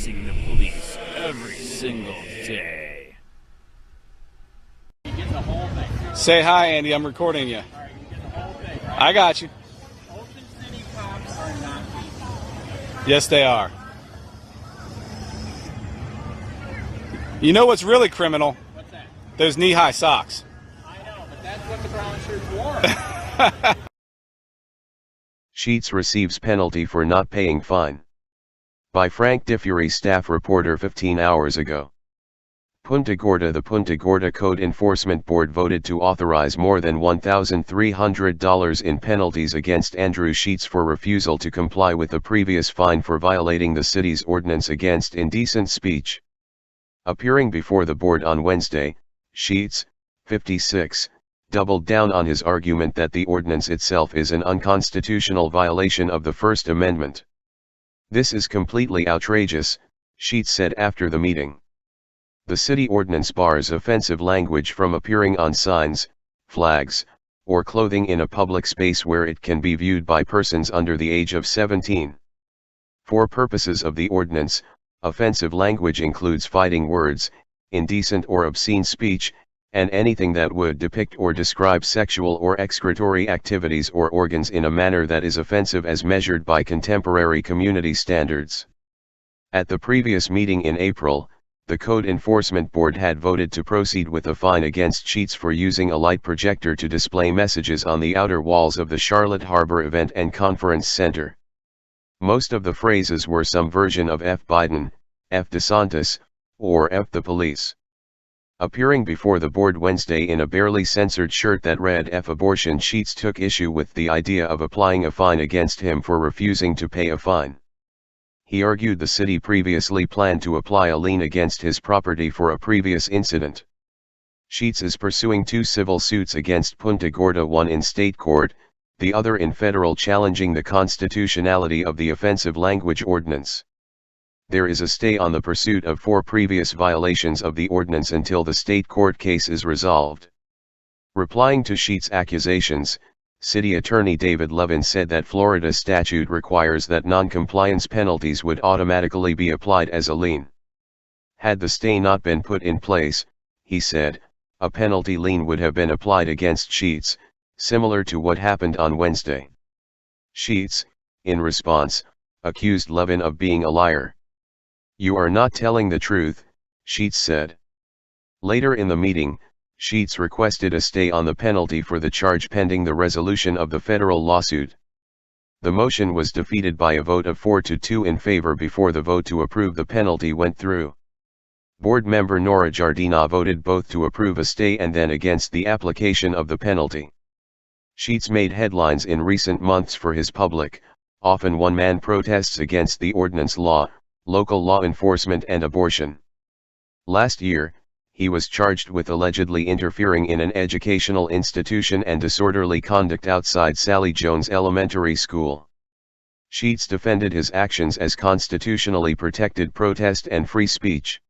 facing the police every single day. Say hi, Andy. I'm recording you. I got you. Ocean City cops are not people. Yes, they are. You know what's really criminal? What's that? Those knee-high socks. I know, but that's what the brown shirts wore. Sheets receives penalty for not paying fine. By Frank DeFury, staff reporter 15 hours ago. Punta Gorda. The Punta Gorda Code Enforcement Board voted to authorize more than $1,300 in penalties against Andrew Sheets for refusal to comply with the previous fine for violating the city's ordinance against indecent speech. Appearing before the board on Wednesday, Sheets, 56, doubled down on his argument that the ordinance itself is an unconstitutional violation of the First Amendment. "This is completely outrageous," Sheets said after the meeting. The city ordinance bars offensive language from appearing on signs, flags, or clothing in a public space where it can be viewed by persons under the age of 17. For purposes of the ordinance, offensive language includes fighting words, indecent or obscene speech, and anything that would depict or describe sexual or excretory activities or organs in a manner that is offensive as measured by contemporary community standards. At the previous meeting in April, the Code Enforcement Board had voted to proceed with a fine against Sheets for using a light projector to display messages on the outer walls of the Charlotte Harbor Event and Conference Center. Most of the phrases were some version of F Biden, F DeSantis, or F the police. Appearing before the board Wednesday in a barely censored shirt that read F abortion, Sheets took issue with the idea of applying a fine against him for refusing to pay a fine. He argued the city previously planned to apply a lien against his property for a previous incident. Sheets is pursuing 2 civil suits against Punta Gorda, one in state court, the other in federal, challenging the constitutionality of the offensive language ordinance. There is a stay on the pursuit of 4 previous violations of the ordinance until the state court case is resolved. Replying to Sheets' accusations, City Attorney David Levin said that Florida statute requires that non-compliance penalties would automatically be applied as a lien. Had the stay not been put in place, he said, a penalty lien would have been applied against Sheets, similar to what happened on Wednesday. Sheets, in response, accused Levin of being a liar. "You are not telling the truth," Sheets said. Later in the meeting, Sheets requested a stay on the penalty for the charge pending the resolution of the federal lawsuit. The motion was defeated by a vote of 4-2 in favor before the vote to approve the penalty went through. Board member Nora Jardina voted both to approve a stay and then against the application of the penalty. Sheets made headlines in recent months for his public, often one-man protests against the ordinance law, local law enforcement and abortion. Last year, he was charged with allegedly interfering in an educational institution and disorderly conduct outside Sally Jones Elementary School. Sheets defended his actions as constitutionally protected protest and free speech.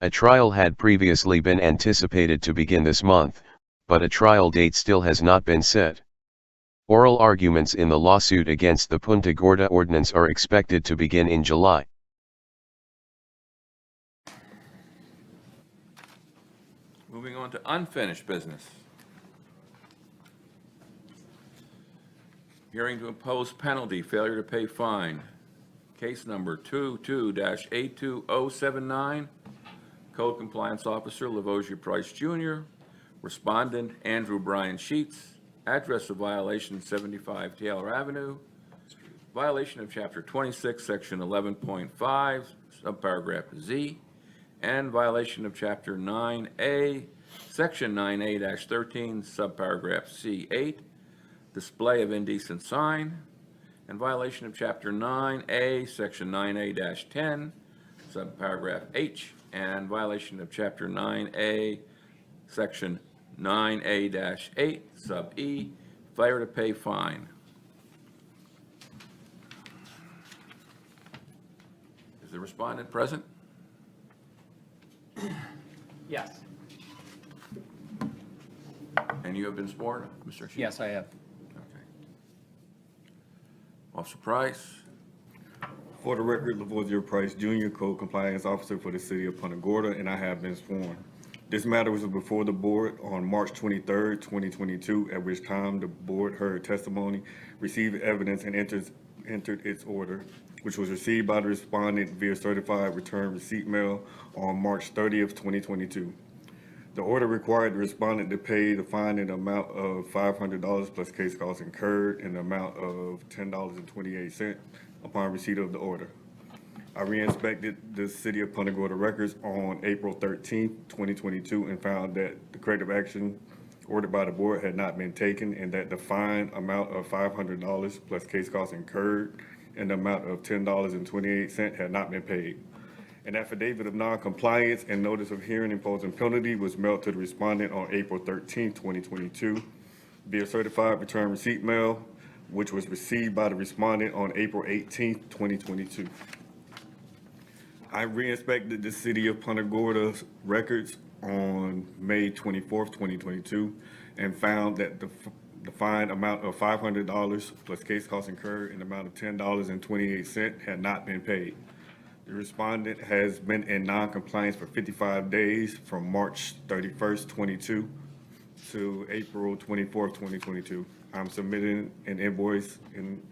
A trial had previously been anticipated to begin this month, but a trial date still has not been set. Oral arguments in the lawsuit against the Punta Gorda ordinance are expected to begin in July. Moving on to unfinished business. Hearing to impose penalty, failure to pay fine. Case number 22-82079. Code Compliance Officer Lavoisier Price Jr. Respondent Andrew Brian Sheets. Address of violation 75 Taylor Avenue. Violation of Chapter 26, Section 11.5, subparagraph Z. And violation of Chapter 9A, Section 9A-13, subparagraph C8, display of indecent sign, and violation of Chapter 9A, Section 9A-10, subparagraph H, and violation of Chapter 9A, Section 9A-8, sub E, failure to pay fine. Is the respondent present? Yes. And you have been sworn, Mr. Sheets? Yes, I have. Okay. Officer Price? For the record, Lavoisier Price Jr., Code Compliance Officer for the City of Punta Gorda, and I have been sworn. This matter was before the board on March 23rd, 2022, at which time the board heard testimony, received evidence, and entered its order, which was received by the respondent via certified return receipt mail on March 30th, 2022. The order required the respondent to pay the fine in the amount of $500 plus case costs incurred in the amount of $10.28 upon receipt of the order. I re-inspected the City of Punta Gorda records on April 13th, 2022, and found that the corrective action ordered by the board had not been taken and that the fine amount of $500 plus case costs incurred in the amount of $10.28 had not been paid. An affidavit of non-compliance and notice of hearing imposing penalty was mailed to the respondent on April 13th, 2022 via certified return receipt mail, which was received by the respondent on April 18th, 2022. I re-inspected the City of Punta Gorda's records on May 24th, 2022, and found that the fine amount of $500 plus case costs incurred in the amount of $10.28 had not been paid. The respondent has been in non-compliance for 55 days from March 31st, 22 to April 24th, 2022. I'm submitting an invoice in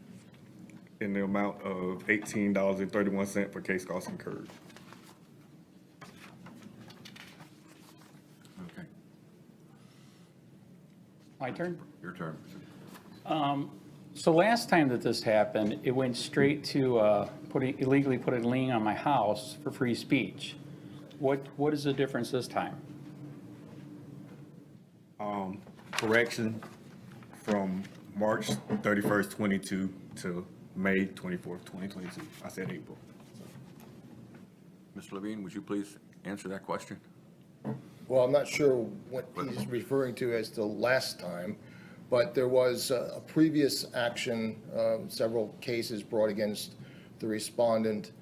the amount of $18.31 for case costs incurred. Okay, My turn? your turn. So last time that this happened, it went straight to illegally put a lien on my house for free speech. What is the difference this time? Correction from March 31st, 22 to May 24th, 2022. I said April. Ms. Levine, would you please answer that question? Well, I'm not sure what he's referring to as the last time, but there was a previous action, several cases brought against the respondent,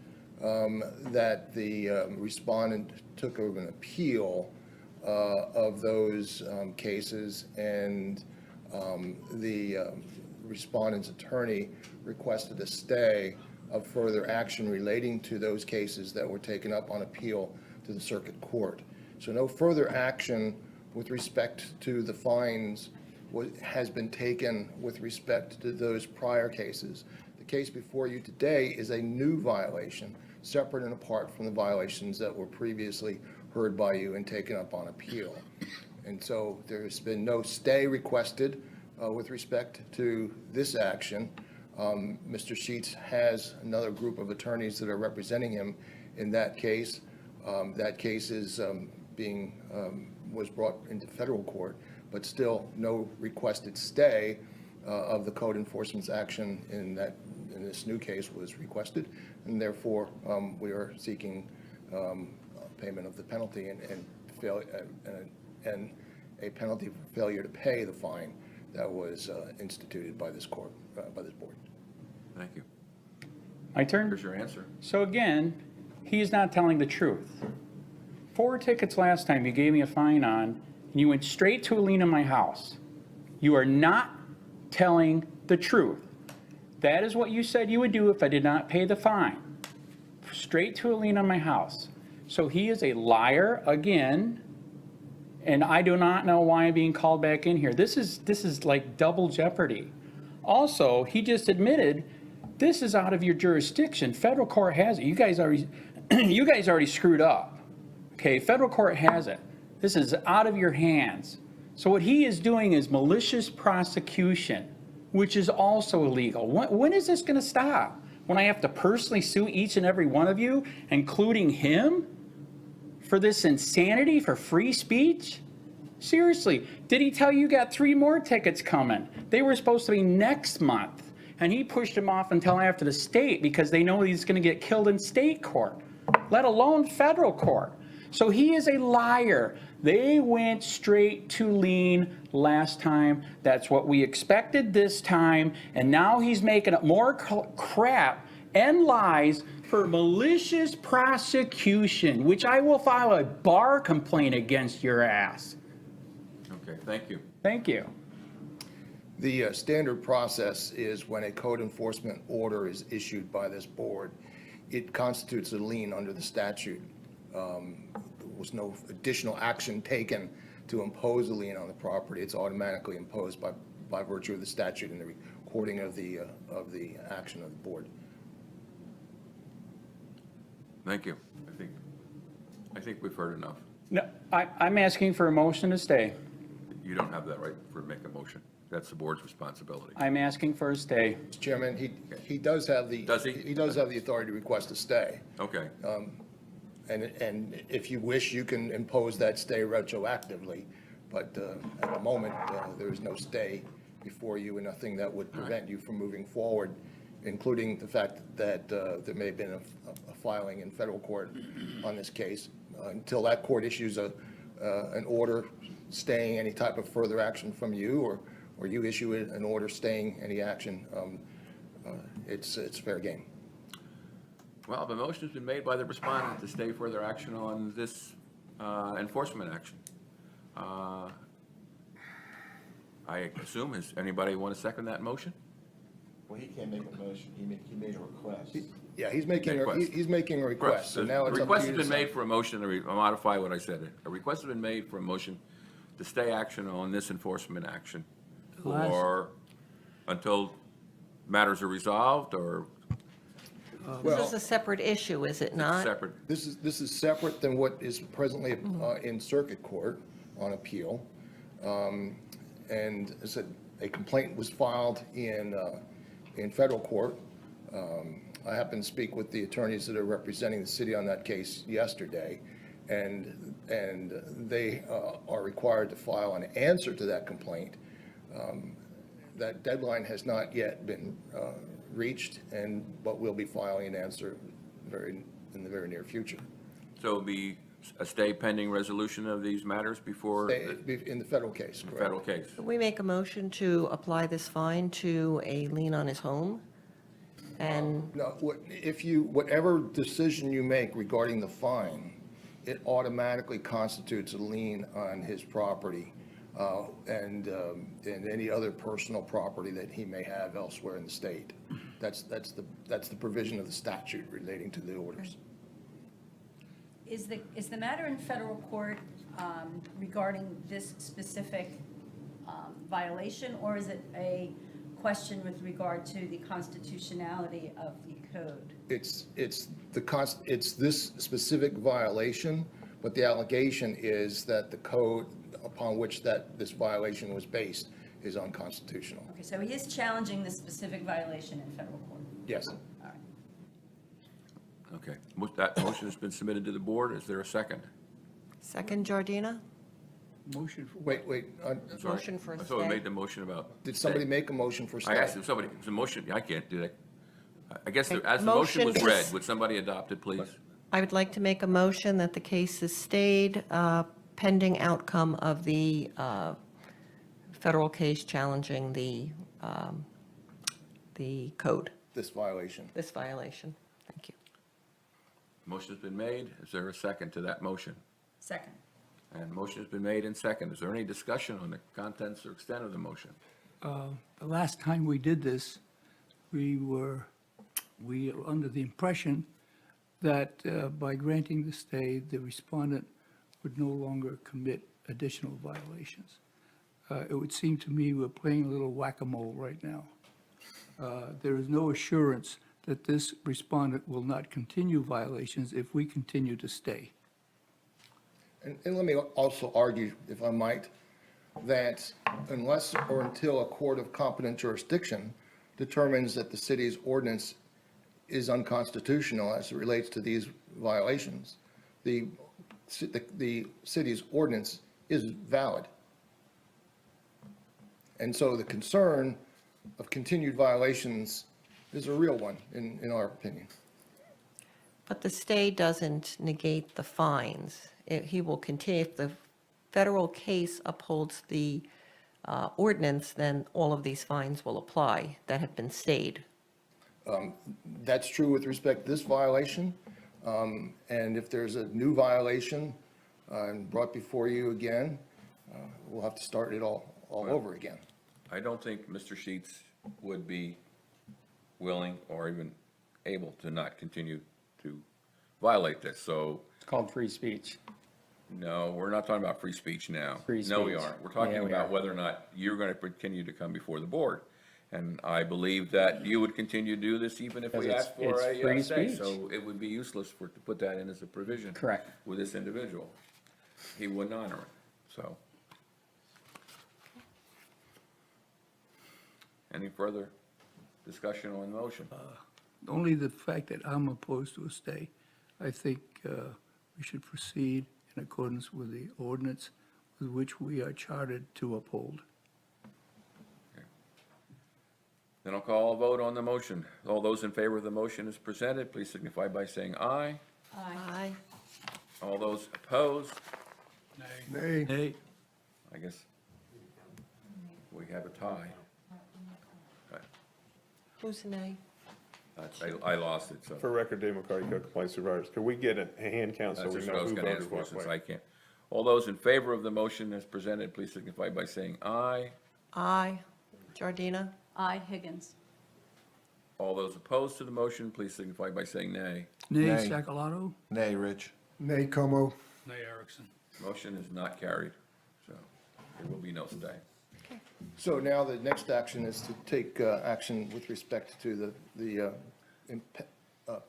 that the respondent took an appeal of those cases, and the respondent's attorney requested a stay of further action relating to those cases that were taken up on appeal to the circuit court. So no further action with respect to the fines has been taken with respect to those prior cases. The case before you today is a new violation, separate and apart from the violations that were previously heard by you and taken up on appeal. And so there's been no stay requested with respect to this action. Mr. Sheets has another group of attorneys that are representing him in that case. That case is was brought into federal court, but still no requested stay of the code enforcement's action in this new case was requested, and therefore we are seeking payment of the penalty and a penalty for failure to pay the fine that was instituted by this court, by this board. Thank you. My turn? Here's your answer. So again, he's not telling the truth. 4 tickets last time you gave me a fine on, and you went straight to a lien on my house. You are not telling the truth. That is what you said you would do if I did not pay the fine. Straight to a lien on my house. So he is a liar again, and I do not know why I'm being called back in here. This is like double jeopardy. Also, he just admitted this is out of your jurisdiction. Federal court has it. You guys already screwed up. Okay, federal court has it. This is out of your hands. So what he is doing is malicious prosecution, which is also illegal. When is this going to stop? When I have to personally sue each and every one of you, including him, for this insanity, for free speech? Seriously, did he tell you got 3 more tickets coming? They were supposed to be next month, and he pushed them off until after the state because they know he's going to get killed in state court, let alone federal court. So he is a liar. They went straight to lien last time. That's what we expected this time. And now he's making up more crap and lies for malicious prosecution, which I will file a bar complaint against your ass. Okay, thank you. Thank you. The standard process is when a code enforcement order is issued by this board, it constitutes a lien under the statute. There was no additional action taken to impose a lien on the property. It's automatically imposed by virtue of the statute and the recording of the action of the board. Thank you. I think we've heard enough. No, I'm asking for a motion to stay. You don't have that right for make a motion. That's the board's responsibility. I'm asking for a stay. Mr. Chairman, he does have the. Does he? He does have the authority to request a stay. Okay. And if you wish, you can impose that stay retroactively. But at the moment, there is no stay before you and nothing that would prevent you from moving forward, including the fact that there may have been a filing in federal court on this case. Until that court issues an order staying any type of further action from you, or you issue an order staying any action, it's fair game. Well, the motion's been made by the respondent to stay further action on this enforcement action. I assume, does anybody want to second that motion? Well, he can't make a motion, he made a request. Yeah, he's making a request, so now The it's up request to has you to been made decide. for a motion, I'll modify what I said. A request has been made for a motion to stay action on this enforcement action or until matters are resolved or This is a separate issue, is it not? separate. This is separate than what is presently in circuit court on appeal. And as I said, a complaint was filed in federal court. I happened to speak with the attorneys that are representing the city on that case yesterday, and they are required to file an answer to that complaint. That deadline has not yet been reached, but we'll be filing an answer in the very near future. So it'll be a stay pending resolution of these matters before the In the federal case, correct? federal case. Can we make a motion to apply this fine to a lien on his home? And No, whatever decision you make regarding the fine, it automatically constitutes a lien on his property and any other personal property that he may have elsewhere in the state. That's the provision of the statute relating to the orders. Is the matter in federal court regarding this specific violation, or is it a question with regard to the constitutionality of the code? It's this specific violation, but the allegation is that the code upon which this violation was based is unconstitutional. Okay, so he is challenging this specific violation in federal court. Yes. All right. Okay. That motion has been submitted to the board. Is there a second? second, Giardina? Wait, I'm sorry. Motion for a I thought we stay. made the motion about. did somebody stay. make a motion for stay? I asked if somebody, it was a motion, I can't do that. I guess Okay, as the motion was motion read, is- would somebody adopt it, please? I would like to make a motion that the case is stayed pending outcome of the federal case challenging the code, This violation. this violation. Thank you. Motion's been made. Is there a second to that motion? Second. And motion has been made and second. Is there any discussion on the contents or extent of the motion? The last time we did this, we were under the impression that by granting the stay, the respondent would no longer commit additional violations. It would seem to me we're playing a little whack-a-mole right now. There is no assurance that this respondent will not continue violations if we continue to stay. And let me also argue, if I might, that unless or until a court of competent jurisdiction determines that the city's ordinance is unconstitutional as it relates to these violations, the city's ordinance is valid. And so the concern of continued violations is a real one, in our opinion. But the stay doesn't negate the fines. He will continue, if the federal case upholds the ordinance, then all of these fines will apply that have been stayed. That's true with respect to this violation. And if there's a new violation brought before you again, we'll have to start it all over again. I don't think Mr. Sheets would be willing or even able to not continue to violate this, so, It's called free speech. no, we're not talking about free speech now. Free No, we speech. aren't. We're talking Yeah, we about are. whether or not you're gonna continue to come before the board. And I believe that you would continue to do this even if we Because asked for it's free a stay, speech. so it would be useless to put that in as a provision. Correct. With this individual. He wouldn't honor it, so. Any further discussion on the motion? Only the fact that I'm opposed to a stay. I think we should proceed in accordance with the ordinance with which we are chartered to uphold. Then I'll call a vote on the motion. All those in favor of the motion as presented, please signify by saying aye. Aye. All those opposed, Nay. Nay. I guess we have a tie. Who's nay? I lost it, so. For record, Dave McCarty, code compliance supervisors, could we get a hand count so That's we just what know I was who gonna ask voted for, what since way? I can't. All those in favor of the motion as presented, please signify by saying aye. Aye. Jardina? Aye, Higgins. All those opposed to the motion, please signify by saying nay. Nay, Nay. Sacaloto? Nay, Rich. Nay, Como. Nay, Erickson. Motion is not carried, so there will be no stay. So now the next action is to take action with respect to the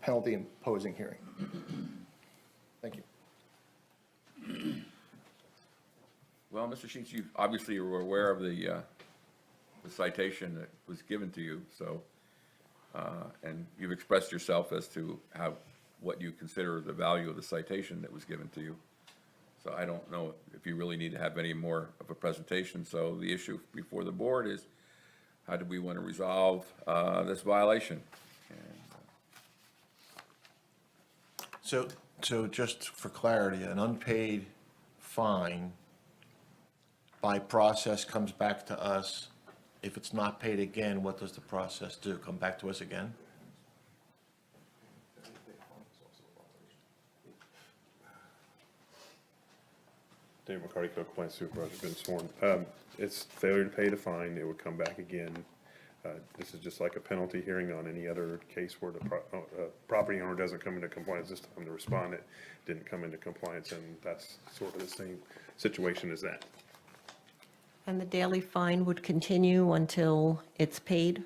penalty imposing hearing. Thank you. Well, Mr. Sheets, you obviously were aware of the citation that was given to you, so, and you've expressed yourself as to what you consider the value of the citation that was given to you. So I don't know if you really need to have any more of a presentation. So the issue before the board is, how do we want to resolve this violation? So just for clarity, an unpaid fine by process comes back to us. If it's not paid again, what does the process do? Come back to us again? Dave McCarty, code compliance supervisor, been sworn. It's failure to pay the fine, it would come back again. This is just like a penalty hearing on any other case where the property owner doesn't come into compliance. This time the respondent didn't come into compliance, and that's sort of the same situation as that. And the daily fine would continue until it's paid?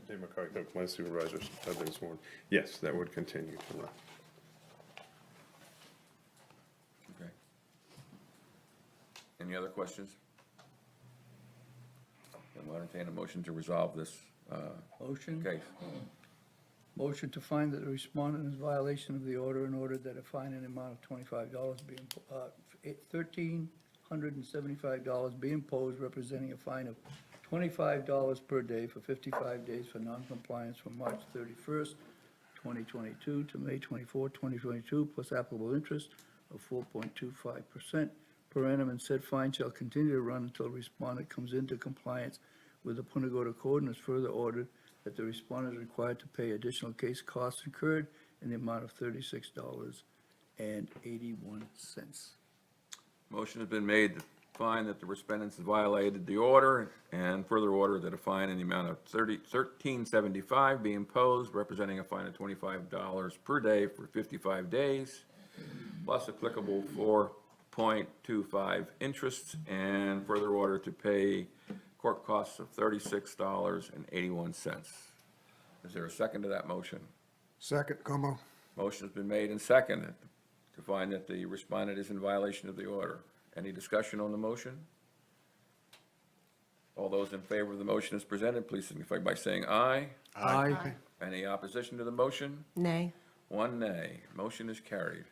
Dave McCarty, code compliance supervisors have been sworn. Yes, that would continue to run. Okay. Any other questions? Then we'll entertain a motion to resolve this Motion? case. Motion to find that the respondent is violation of the order and order that a fine in the amount of $25 be, $1,375 be imposed, representing a fine of $25 per day for 55 days for noncompliance from March 31st, 2022 to May 24, 2022, plus applicable interest of 4.25% per annum, and said fine shall continue to run until respondent comes into compliance with the Punta Gorda Code, and is further ordered that the respondent is required to pay additional case costs incurred in the amount of $36.81. Motion has been made to find that the respondents have violated the order, and further order that a fine in the amount of $13.75 be imposed, representing a fine of $25 per day for 55 days, plus applicable 4.25 interest, and further order to pay court costs of $36.81. Is there a second to that motion? Second, Como. Motion's been made and seconded to find that the respondent is in violation of the order. Any discussion on the motion? All those in favor of the motion as presented, please signify by saying aye. Aye. Any opposition to the motion? Nay. One nay. Motion is carried.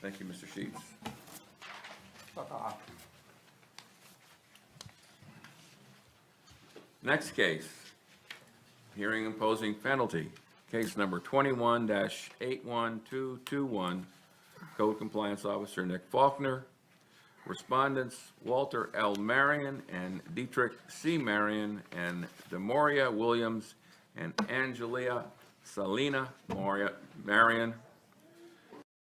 Thank you, Mr. Sheets. Next case, hearing imposing penalty, case number 21-81221, Code Compliance Officer Nick Faulkner, respondents Walter L. Marion and Dietrich C. Marion, and Demoria Williams and Angelia Salina Marion,